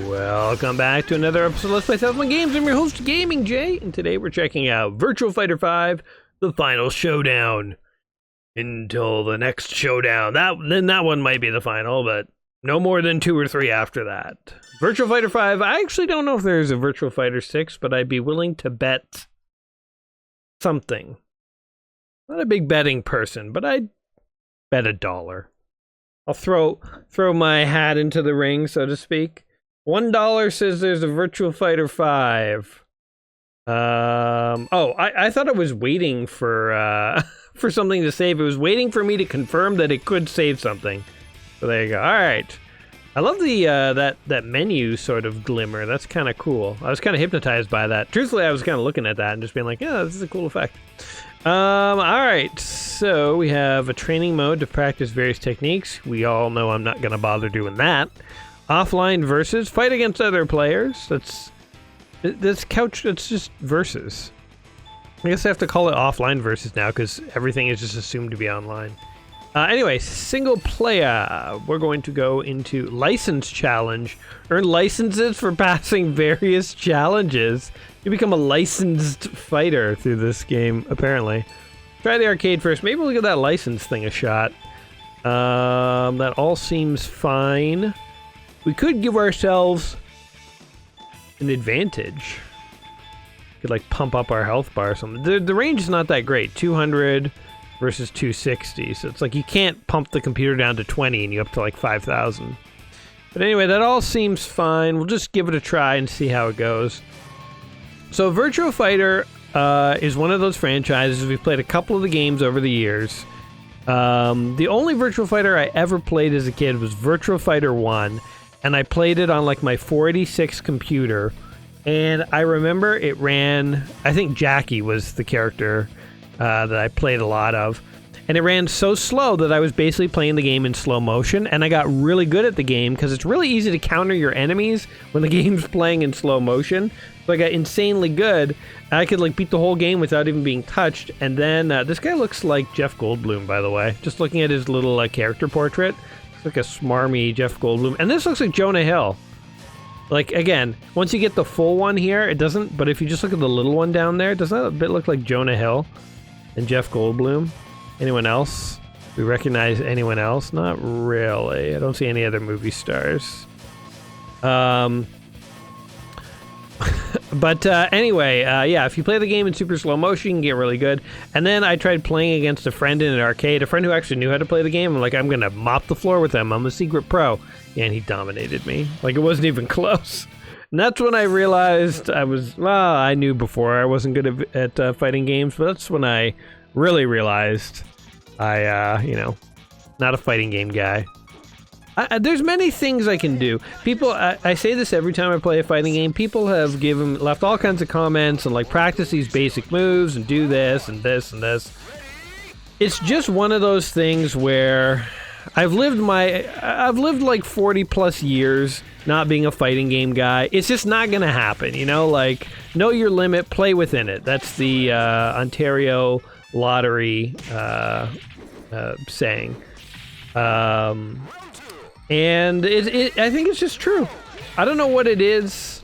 Welcome back to another episode of Let's Play Thousand Games. I'm your host, Gaming Jay, and today we're checking out Virtua Fighter 5, the final showdown. Until the next showdown. Then that one might be the final, but no more than 2 or 3 after that. Virtua Fighter 5, I actually don't know if there's a Virtua Fighter 6, but I'd be willing to bet something. Not a big betting person, but I'd bet $1. I'll throw my hat into the ring, so to speak. $1 says there's a Virtua Fighter 5. I thought it was waiting for for something to save. It was waiting for me to confirm that it could save something. So there you go. All right. I love the that menu sort of glimmer. That's kind of cool. I was kind of hypnotized by that. Truthfully, I was kind of looking at that and just being like, yeah, this is a cool effect. All right. So we have a training mode to practice various techniques. We all know I'm not going to bother doing that. Offline versus, fight against other players. That's just versus. I guess I have to call it offline versus now because everything is just assumed to be online. Anyway, single player. We're going to go into license challenge. Earn licenses for passing various challenges. You become a licensed fighter through this game, apparently. Try the arcade first. Maybe we'll give that license thing a shot. That all seems fine. We could give ourselves an advantage. Could like pump up our health bar or something. The range is not that great. 200 versus 260. So it's like you can't pump the computer down to 20 and you up to like 5,000. But anyway, that all seems fine. We'll just give it a try and see how it goes. So Virtua Fighter is one of those franchises. We've played a couple of the games over the years. The only Virtua Fighter I ever played as a kid was Virtua Fighter 1. And I played it on like my 486 computer, and I remember it ran, I think Jackie was the character that I played a lot of, and it ran so slow that I was basically playing the game in slow motion, and I got really good at the game because it's really easy to counter your enemies when the game's playing in slow motion. So I got insanely good. I could like beat the whole game without even being touched. And then this guy looks like Jeff Goldblum, by the way, just looking at his little character portrait. Like a smarmy Jeff Goldblum, and this looks like Jonah Hill. Like again, once you get the full one here, it doesn't. But if you just look at the little one down there, doesn't that a bit look like Jonah Hill and Jeff Goldblum? Anyone else? We recognize anyone else? Not really. I don't see any other movie stars. But anyway, yeah, if you play the game in super slow motion, you can get really good. And then I tried playing against a friend in an arcade, a friend who actually knew how to play the game. I'm like, I'm going to mop the floor with him. I'm a secret pro. And he dominated me. Like, it wasn't even close. And that's when I realized I knew before I wasn't good at fighting games, but that's when I really realized not a fighting game guy. There's many things I can do. People, I say this every time I play a fighting game. People have left all kinds of comments and like practice these basic moves and do this and this and this. It's just one of those things where I've lived like 40 plus years not being a fighting game guy. It's just not gonna happen, like know your limit, play within it. That's the Ontario lottery saying. And I think it's just true. I don't know what it is.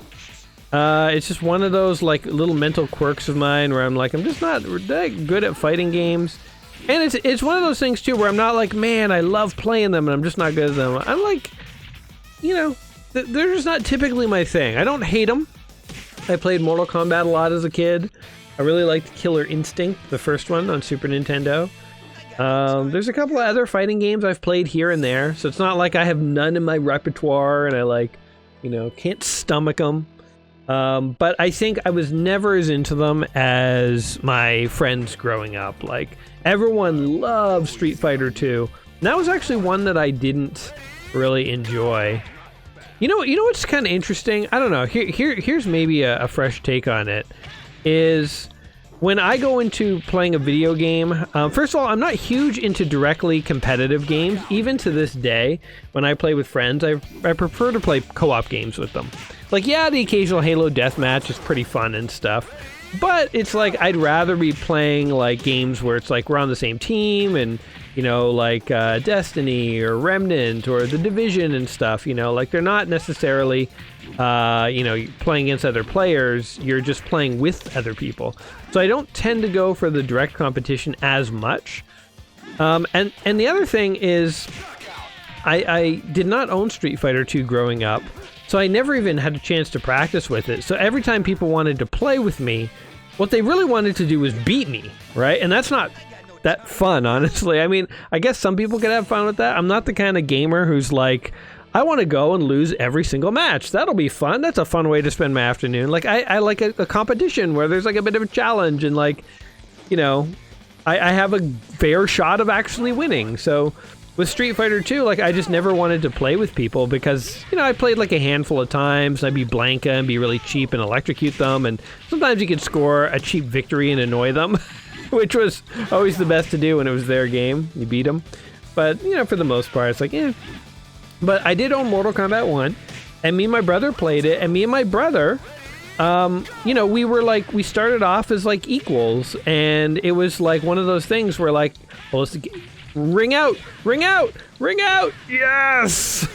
It's just one of those like little mental quirks of mine where I'm like, I'm just not that good at fighting games. And it's one of those things too where I'm not like, man, I love playing them and I'm just not good at them. I'm like, they're just not typically my thing. I don't hate them. I played Mortal Kombat a lot as a kid. I really liked Killer Instinct, the first one on Super Nintendo. There's a couple of other fighting games I've played here and there, so it's not like I have none in my repertoire and I can't stomach them. But I think I was never as into them as my friends growing up. Like, everyone loved Street Fighter 2. And that was actually one that I didn't really enjoy. You know what's kind of interesting? I don't know. Here's maybe a fresh take on it. Is when I go into playing a video game, first of all, I'm not huge into directly competitive games. Even to this day, when I play with friends, I prefer to play co-op games with them. Like, yeah, the occasional Halo deathmatch is pretty fun and stuff. But it's like I'd rather be playing like games where it's like we're on the same team and, you know, like Destiny or Remnant or The Division and stuff, you know, like they're not necessarily, you know, playing against other players. You're just playing with other people. So I don't tend to go for the direct competition as much. And the other thing is I did not own Street Fighter 2 growing up. So I never even had a chance to practice with it. So every time people wanted to play with me, what they really wanted to do was beat me, right? And that's not that fun, honestly. I mean, I guess some people could have fun with that. I'm not the kind of gamer who's like, I want to go and lose every single match. That'll be fun. That's a fun way to spend my afternoon. Like, I like a competition where there's like a bit of a challenge and like, you know, I have a fair shot of actually winning. So with Street Fighter 2, like, I just never wanted to play with people because, you know, I played like a handful of times. I'd be Blanca and be really cheap and electrocute them. And sometimes you could score a cheap victory and annoy them, which was always the best to do when it was their game. You beat them. But, you know, for the most part, it's like, eh. But I did own Mortal Kombat 1, and me and my brother played it, and me and my brother, you know, we started off as like equals, and it was like one of those things where like, well, let's ring out, yes!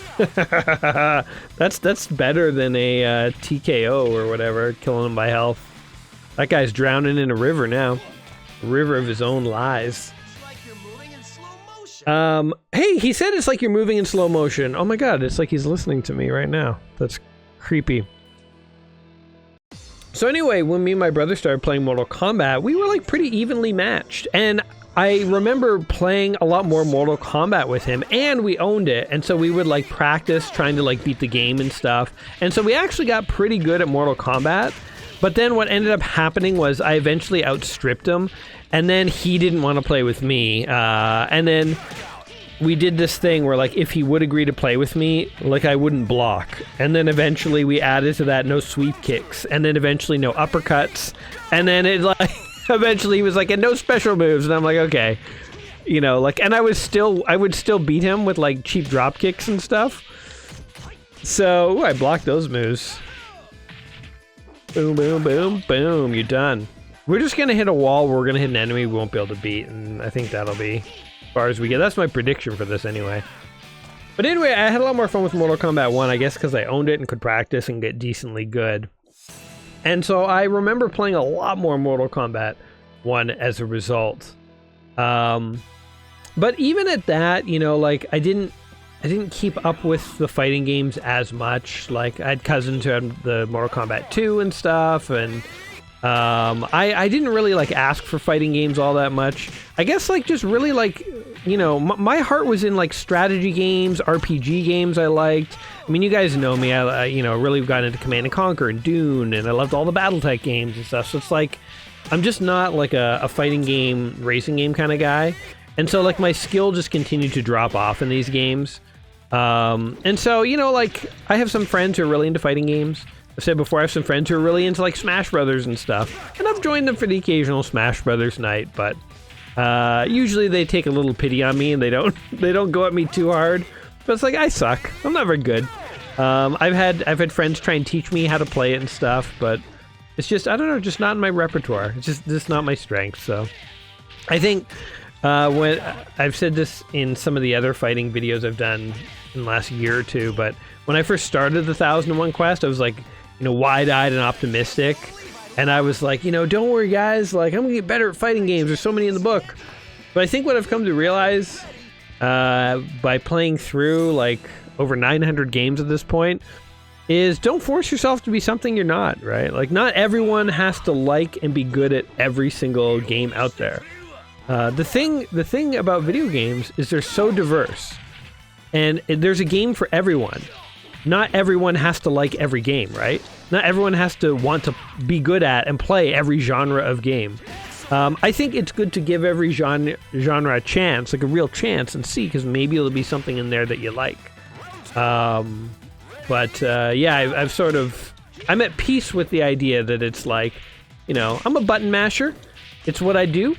That's better than a TKO or whatever, killing him by health. That guy's drowning in a river now. A river of his own lies. Hey, he said it's like you're moving in slow motion. Oh my god, it's like he's listening to me right now. That's creepy. So anyway, when me and my brother started playing Mortal Kombat, we were like pretty evenly matched. And I remember playing a lot more Mortal Kombat with him, and we owned it. And so we would like practice trying to like beat the game and stuff. And so we actually got pretty good at Mortal Kombat. But then what ended up happening was I eventually outstripped him, and then he didn't want to play with me. And then we did this thing where, like, if he would agree to play with me, like, I wouldn't block. And then eventually we added to that no sweep kicks, and then eventually no uppercuts. And then it, like, eventually he was like, and no special moves. And I'm like, okay. You know, like, and I would still beat him with, like, cheap drop kicks and stuff. So, ooh, I blocked those moves. Boom, boom, boom, boom, you're done. We're just going to hit a wall where we're going to hit an enemy we won't be able to beat, and I think that'll be as far as we get. That's my prediction for this anyway. But anyway, I had a lot more fun with Mortal Kombat 1, I guess because I owned it and could practice and get decently good. And so I remember playing a lot more Mortal Kombat 1 as a result. But even at that, you know, like, I didn't keep up with the fighting games as much. Like, I had cousins who had the Mortal Kombat 2 and stuff, and I didn't really, like, ask for fighting games all that much. I guess, like, just really, like, you know, my heart was in, like, strategy games, RPG games I liked. I mean, you guys know me. I you know, really got into Command & Conquer and Dune, and I loved all the Battletech games and stuff. So it's like, I'm just not, like, a fighting game, racing game kind of guy. And so, like, my skill just continued to drop off in these games. And so, you know, like, I have some friends who are really into fighting games. I said before, I have some friends who are really into, like, Smash Brothers and stuff. And I've joined them for the occasional Smash Brothers night, but usually they take a little pity on me and they don't go at me too hard. But it's like, I suck. I'm not very good. I've had friends try and teach me how to play it and stuff, but it's just, I don't know, just not in my repertoire. It's just not my strength. So I think when I've said this in some of the other fighting videos I've done in the last year or two, but when I first started the 1001 Quest, I was like, you know, wide-eyed and optimistic, and I was like, you know, don't worry guys, like, I'm gonna get better at fighting games, there's so many in the book. But I think what I've come to realize by playing through like over 900 games at this point is don't force yourself to be something you're not, right? Like, not everyone has to like and be good at every single game out there. The thing about video games is they're so diverse, and there's a game for everyone. Not everyone has to like every game, right? Not everyone has to want to be good at and play every genre of game. I think it's good to give every genre a chance, like a real chance, and see, because maybe it'll be something in there that you like. Yeah, I'm at peace with the idea that it's like, you know, I'm a button masher. It's what I do.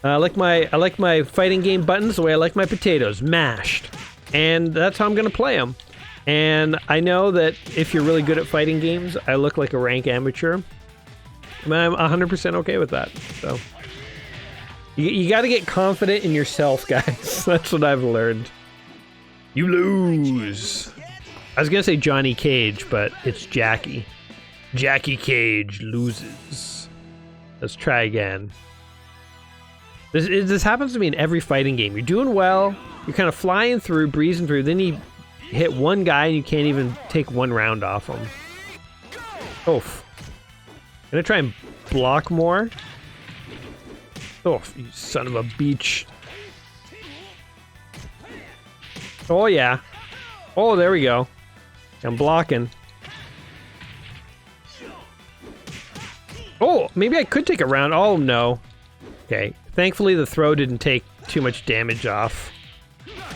I like my fighting game buttons the way I like my potatoes, mashed. And that's how I'm going to play them. And I know that if you're really good at fighting games, I look like a rank amateur. I mean, I'm 100% okay with that. So you got to get confident in yourself, guys. That's what I've learned. You lose. I was gonna say Johnny Cage, but it's Jackie. Jackie Cage loses. Let's try again. This happens to me in every fighting game. You're doing well, you're kind of flying through, breezing through, then you hit one guy and you can't even take one round off him. Oof. Gonna try and block more. Oh, you son of a beach. Oh yeah. Oh, there we go. I'm blocking. Oh, maybe I could take a round. Oh, no. Okay. Thankfully, the throw didn't take too much damage off.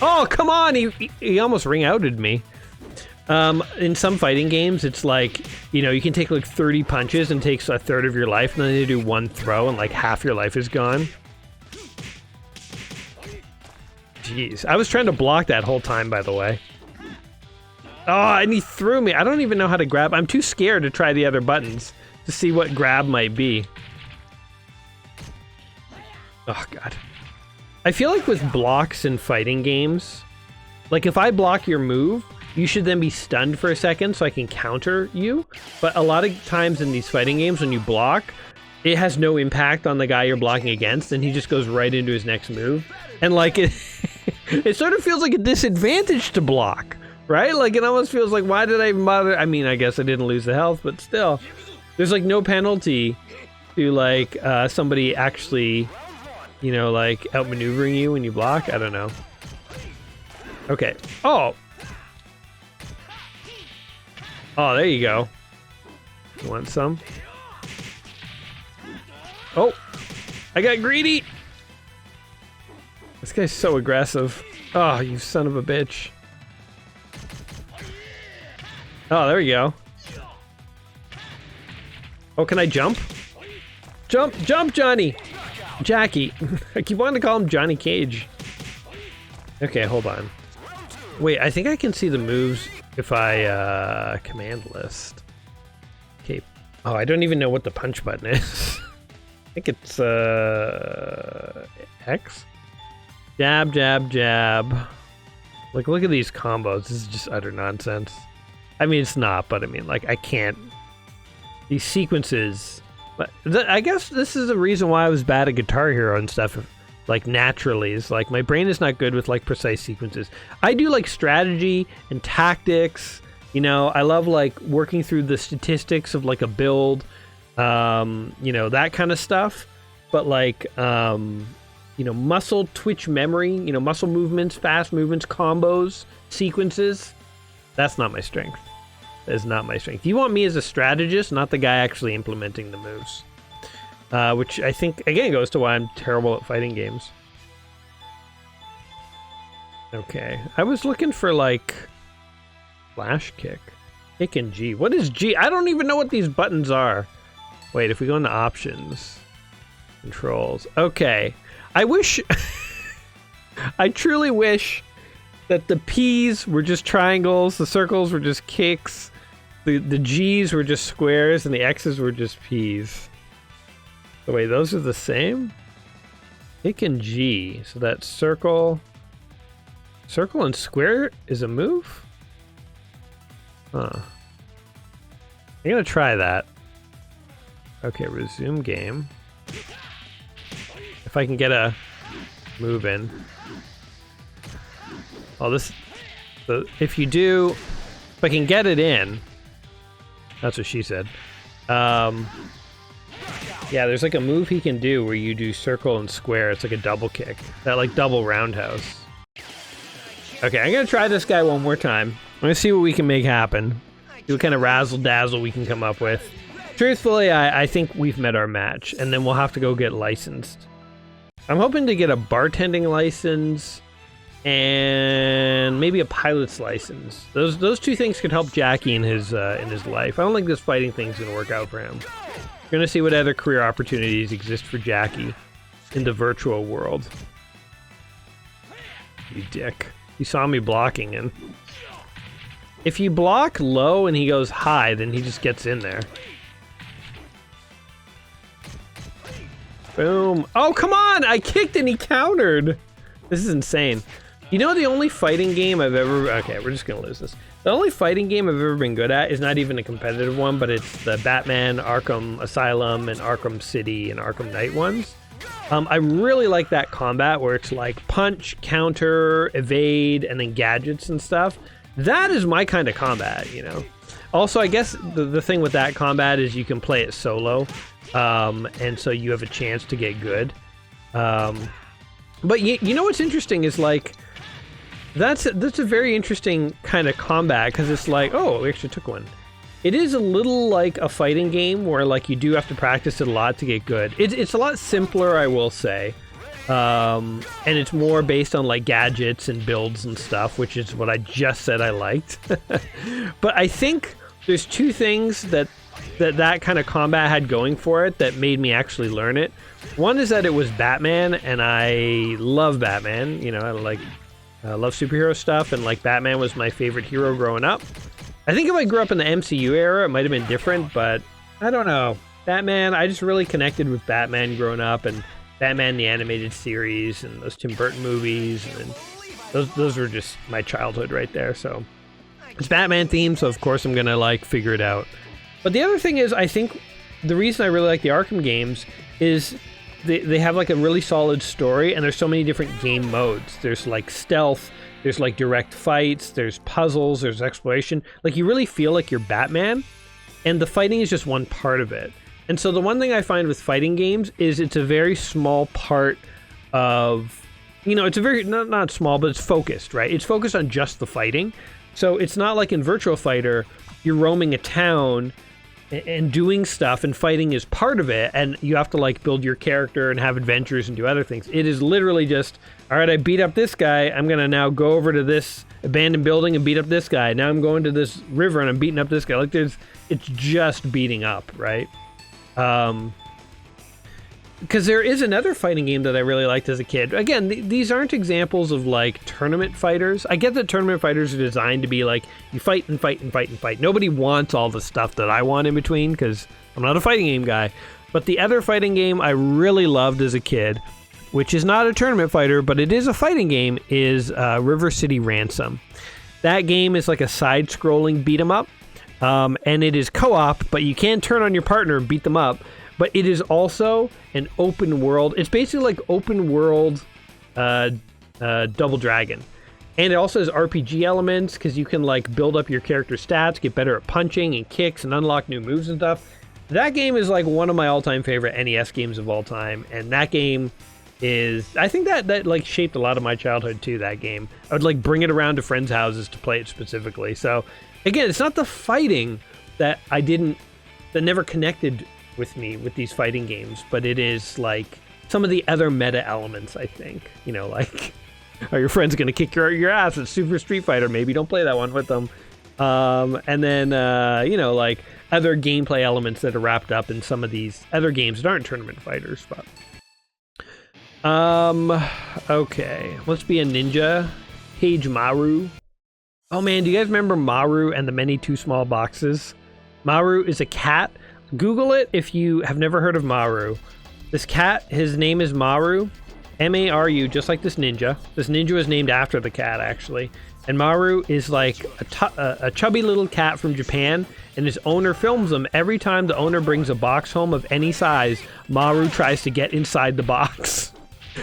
Oh, come on! He almost ring-outed me. In some fighting games, it's like, you know, you can take like 30 punches and takes a third of your life, and then you do one throw and like half your life is gone. Jeez. I was trying to block that whole time, by the way. Oh, and he threw me. I don't even know how to grab. I'm too scared to try the other buttons to see what grab might be. Oh, God. I feel like with blocks in fighting games, like if I block your move, you should then be stunned for a second so I can counter you. But a lot of times in these fighting games, when you block, it has no impact on the guy you're blocking against, and he just goes right into his next move. And like it, it sort of feels like a disadvantage to block. Right? Like, it almost feels like, why did I even bother? I mean, I guess I didn't lose the health, but still. There's, like, no penalty to, like, somebody actually, you know, like, outmaneuvering you when you block. I don't know. Okay. Oh! Oh, there you go. You want some? Oh! I got greedy! This guy's so aggressive. Oh, you son of a bitch. Oh, there we go. Oh, can I jump? Jump, jump, Johnny! Jackie. I keep wanting to call him Johnny Cage. Okay, hold on. Wait, I think I can see the moves if I, command list. Okay. Oh, I don't even know what the punch button is. I think it's, X? Jab, jab, jab. Like, look at these combos. This is just utter nonsense. I mean, it's not, but I mean, like, I can't. These sequences. But I guess this is the reason why I was bad at Guitar Hero and stuff. Like, naturally, is like my brain is not good with like precise sequences. I do like strategy and tactics. You know, I love like working through the statistics of like a build. You know, that kind of stuff. But like, you know, muscle twitch memory. You know, muscle movements, fast movements, combos, sequences. That's not my strength. That is not my strength. You want me as a strategist, not the guy actually implementing the moves. Which I think, again, goes to why I'm terrible at fighting games. Okay. I was looking for, like, flash kick. Kick and G. What is G? I don't even know what these buttons are. Wait, if we go into options. Controls. Okay. I wish... I truly wish... that the P's were just triangles, the circles were just kicks, the G's were just squares, and the X's were just P's. So wait, those are the same? Kick and G. So that's circle. Circle and square is a move? Huh. I'm gonna try that. Okay, resume game. If I can get a move in. Oh, this... if you do... If I can get it in... That's what she said. Yeah, there's like a move he can do where you do circle and square. It's like a double kick. That like double roundhouse. Okay, I'm gonna try this guy one more time. I'm gonna see what we can make happen. See what kind of razzle-dazzle we can come up with. Truthfully, I think we've met our match, and then we'll have to go get licensed. I'm hoping to get a bartending license... and maybe a pilot's license. Those two things could help Jackie in his life. I don't think this fighting thing's gonna work out for him. We're gonna see what other career opportunities exist for Jackie in the virtual world. You dick. You saw me blocking him. If you block low and he goes high, then he just gets in there. Boom. Oh, come on! I kicked and he countered! This is insane. You know, the only fighting game I've ever... Okay, we're just gonna lose this. The only fighting game I've ever been good at is not even a competitive one, but it's the Batman, Arkham Asylum, and Arkham City, and Arkham Knight ones. I really like that combat where it's like punch, counter, evade, and then gadgets and stuff. That is my kind of combat, you know? Also, I guess the thing with that combat is you can play it solo, and so you have a chance to get good. But you know what's interesting is like, that's a very interesting kind of combat, because it's like, oh, we actually took one. It is a little like a fighting game where like you do have to practice it a lot to get good. It's a lot simpler, I will say. And it's more based on like gadgets and builds and stuff, which is what I just said I liked. But I think there's two things that kind of combat had going for it that made me actually learn it. One is that it was Batman, and I love Batman. You know, I love superhero stuff, and like Batman was my favorite hero growing up. I think if I grew up in the MCU era, it might have been different, but I don't know. Batman, I just really connected with Batman growing up, and Batman the Animated Series, and those Tim Burton movies, and those were just my childhood right there. So it's Batman themed, so of course I'm gonna like figure it out. But the other thing is, I think the reason I really like the Arkham games is they have like a really solid story, and there's so many different game modes. There's like stealth, there's like direct fights, there's puzzles, there's exploration. Like you really feel like you're Batman, and the fighting is just one part of it. And so the one thing I find with fighting games is it's a very small part of, you know, it's a very, not small, but it's focused, right? It's focused on just the fighting. So it's not like in Virtua Fighter, you're roaming a town and doing stuff, and fighting is part of it, and you have to like build your character and have adventures and do other things. It is literally just, all right, I beat up this guy, I'm gonna now go over to this abandoned building and beat up this guy. Now I'm going to this river and I'm beating up this guy. Like it's just beating up, right? Because there is another fighting game that I really liked as a kid. Again, these aren't examples of like tournament fighters. I get that tournament fighters are designed to be like, you fight and fight and fight and fight. Nobody wants all the stuff that I want in between, because I'm not a fighting game guy. But the other fighting game I really loved as a kid, which is not a tournament fighter, but it is a fighting game, is River City Ransom. That game is like a side-scrolling beat-em-up, and it is co-op, but you can turn on your partner and beat them up. But it is also an open world. It's basically like open world Double Dragon. And it also has RPG elements, because you can like build up your character's stats, get better at punching and kicks, and unlock new moves and stuff. That game is like one of my all-time favorite NES games of all time. And that game is, I think that like shaped a lot of my childhood too, that game. I would like bring it around to friends' houses to play it specifically. So again, it's not the fighting that never connected with me with these fighting games, but it is like some of the other meta elements, I think. You know, like, are your friends gonna kick your ass at Super Street Fighter? Maybe don't play that one with them. And then you know, like other gameplay elements that are wrapped up in some of these other games that aren't tournament fighters. But okay, let's be a ninja. Page Maru. Oh man, do you guys remember Maru and the Many Too Small Boxes? Maru is a cat. Google it if you have never heard of Maru. This cat, his name is Maru, M-A-R-U, just like this ninja. This ninja was named after the cat, actually. And Maru is like a chubby little cat from Japan, and his owner films him. Every time the owner brings a box home of any size, Maru tries to get inside the box.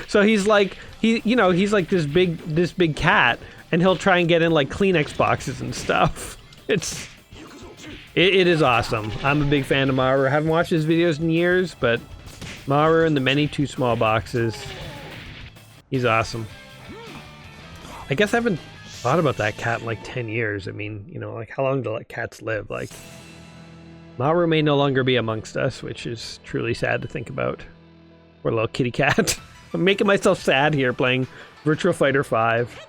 So he's like, he's like this big cat, and he'll try and get in like Kleenex boxes and stuff. It is awesome. I'm a big fan of Maru. I haven't watched his videos in years, but Maru and the Many Too Small Boxes, he's awesome. I guess I haven't thought about that cat in like 10 years. I mean, you know, like how long do like cats live? Like, Maru may no longer be amongst us, which is truly sad to think about. Poor little kitty cat. I'm making myself sad here playing Virtua Fighter 5.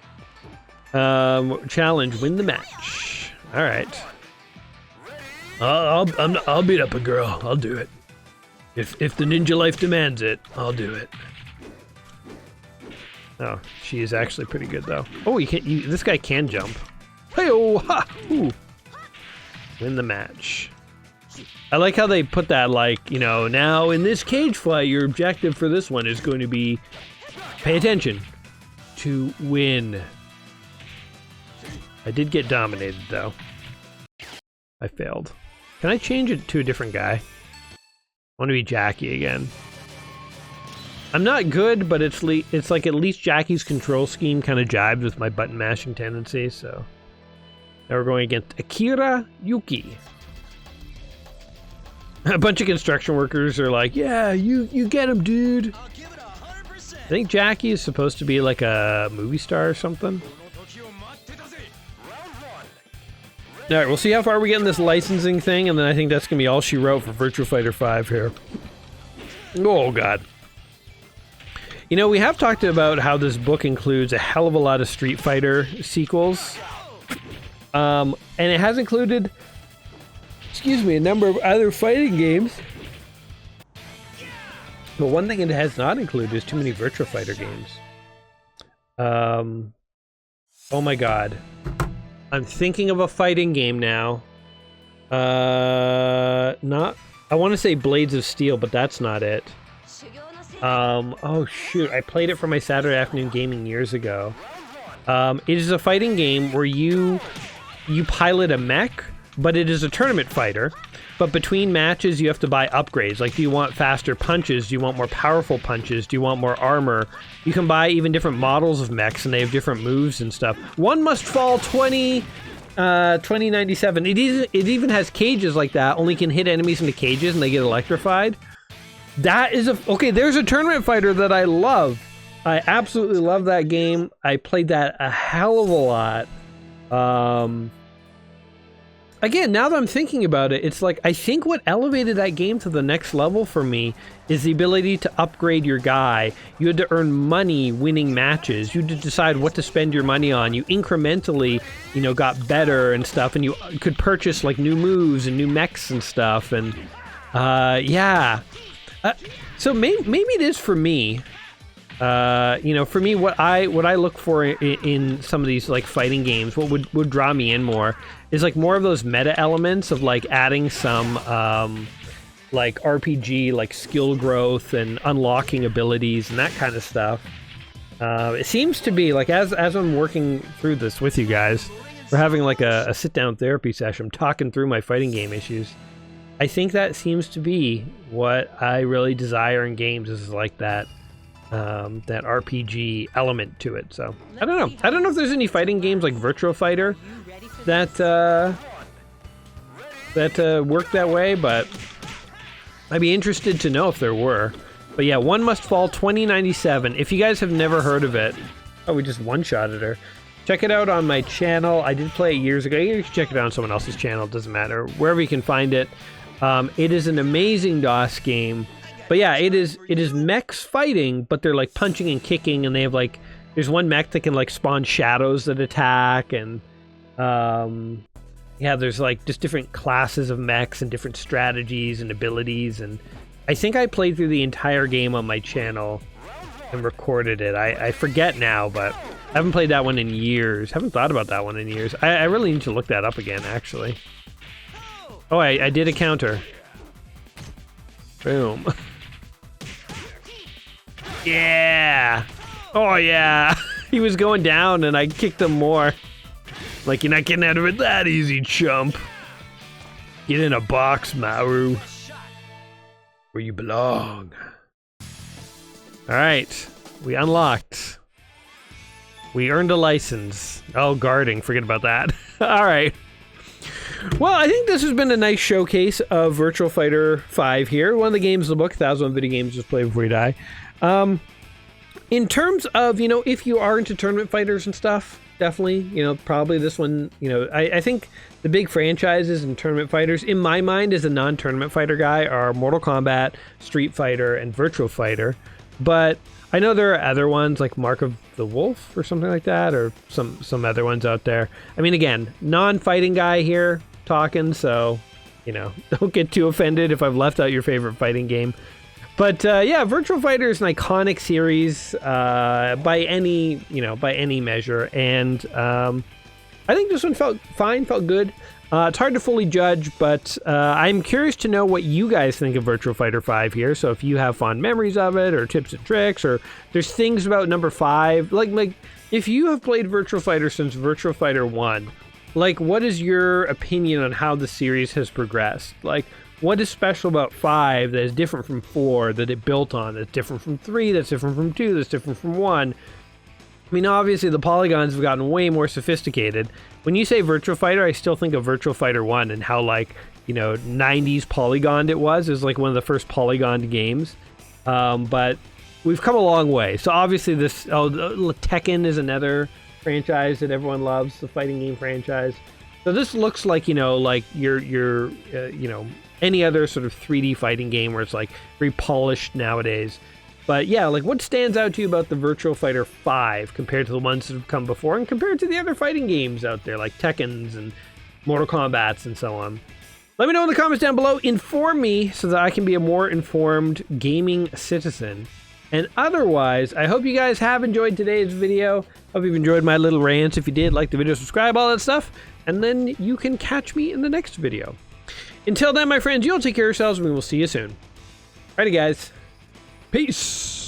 Challenge, win the match. All right. I'll beat up a girl. I'll do it. If the ninja life demands it, I'll do it. Oh, she is actually pretty good though. Oh, this guy can jump. Hey-oh! Ha! Ooh. Win the match. I like how they put that, like, you know, now in this cage fight, your objective for this one is going to be, pay attention, to win. I did get dominated, though. I failed. Can I change it to a different guy? I want to be Jackie again. I'm not good, but it's like at least Jackie's control scheme kind of jibes with my button mashing tendencies, so. Now we're going against Akira Yuki. A bunch of construction workers are like, yeah, you get him, dude. I think Jackie is supposed to be like a movie star or something. Alright, we'll see how far we get in this licensing thing, and then I think that's going to be all she wrote for Virtua Fighter 5 here. Oh, God. You know, we have talked about how this book includes a hell of a lot of Street Fighter sequels. And it has included, excuse me, a number of other fighting games. But one thing it has not included is too many Virtua Fighter games. Oh my God. I'm thinking of a fighting game now. I want to say Blades of Steel, but that's not it. Oh shoot, I played it for my Saturday afternoon gaming years ago. It is a fighting game where you pilot a mech, but it is a tournament fighter. But between matches, you have to buy upgrades. Like, do you want faster punches? Do you want more powerful punches? Do you want more armor? You can buy even different models of mechs, and they have different moves and stuff. One Must Fall 2097. It even has cages like that, only can hit enemies into cages and they get electrified. That is okay, there's a tournament fighter that I love. I absolutely love that game. I played that a hell of a lot. Again, now that I'm thinking about it, it's like, I think what elevated that game to the next level for me is the ability to upgrade your guy. You had to earn money winning matches. You had to decide what to spend your money on. You incrementally, you know, got better and stuff, and you could purchase like new moves and new mechs and stuff, and yeah. So maybe it is for me. You know, for me, what I look for in some of these like fighting games, what would draw me in more is like more of those meta elements of like adding some like RPG, like skill growth and unlocking abilities and that kind of stuff. It seems to be like as I'm working through this with you guys, we're having like a sit down therapy session, talking through my fighting game issues. I think that seems to be what I really desire in games, is like that RPG element to it. So I don't know if there's any fighting games like Virtua Fighter that work that way, but I'd be interested to know if there were. But yeah, One Must Fall 2097. If you guys have never heard of it, we just one-shotted her. Check it out on my channel. I did play it years ago. You can check it out on someone else's channel. It doesn't matter. Wherever you can find it. It is an amazing DOS game. But yeah, it is mechs fighting, but they're like punching and kicking, and they have like, there's one mech that can like spawn shadows that attack, and yeah, there's like just different classes of mechs and different strategies and abilities, and I think I played through the entire game on my channel and recorded it. I forget now, but I haven't played that one in years. Haven't thought about that one in years. I really need to look that up again, actually. Oh, I did a counter. Boom. Yeah! Oh yeah! He was going down and I kicked him more. Like, you're not getting out of it that easy, chump. Get in a box, Maru. Where you belong. Alright. We unlocked. We earned a license. Oh, guarding. Forget about that. Alright. Well, I think this has been a nice showcase of Virtua Fighter 5 here. One of the games in the book, 1001 Video Games Just Play Before You Die. In terms of, you know, if you are into tournament fighters and stuff, definitely, you know, probably this one, you know, I think the big franchises in tournament fighters, in my mind, as a non-tournament fighter guy, are Mortal Kombat, Street Fighter, and Virtua Fighter. But I know there are other ones like Mark of the Wolf or something like that, or some other ones out there. I mean, again, non-fighting guy here talking, so, you know, don't get too offended if I've left out your favorite fighting game. But yeah, Virtua Fighter is an iconic series by any measure, and I think this one felt fine, felt good. It's hard to fully judge, but I'm curious to know what you guys think of Virtua Fighter 5 here. So if you have fond memories of it, or tips and tricks, or there's things about number 5, like if you have played Virtua Fighter since Virtua Fighter 1, like what is your opinion on how the series has progressed? Like what is special about 5 that is different from 4 that it built on, that's different from 3, that's different from 2, that's different from 1? I mean, obviously the polygons have gotten way more sophisticated. When you say Virtua Fighter, I still think of Virtua Fighter 1 and how, like, you know, 90s polygoned it was. It was like one of the first polygoned games. But we've come a long way. So obviously this, Tekken is another franchise that everyone loves, the fighting game franchise. So this looks like, you know, like your you know, any other sort of 3D fighting game where it's like very polished nowadays. But yeah, like what stands out to you about the Virtua Fighter 5 compared to the ones that have come before and compared to the other fighting games out there like Tekkens and Mortal Kombats and so on? Let me know in the comments down below. Inform me so that I can be a more informed gaming citizen. And otherwise, I hope you guys have enjoyed today's video. Hope you've enjoyed my little rants. If you did, like the video, subscribe, all that stuff. And then you can catch me in the next video. Until then, my friends, you'll take care of yourselves and we will see you soon. Alrighty, guys. Peace.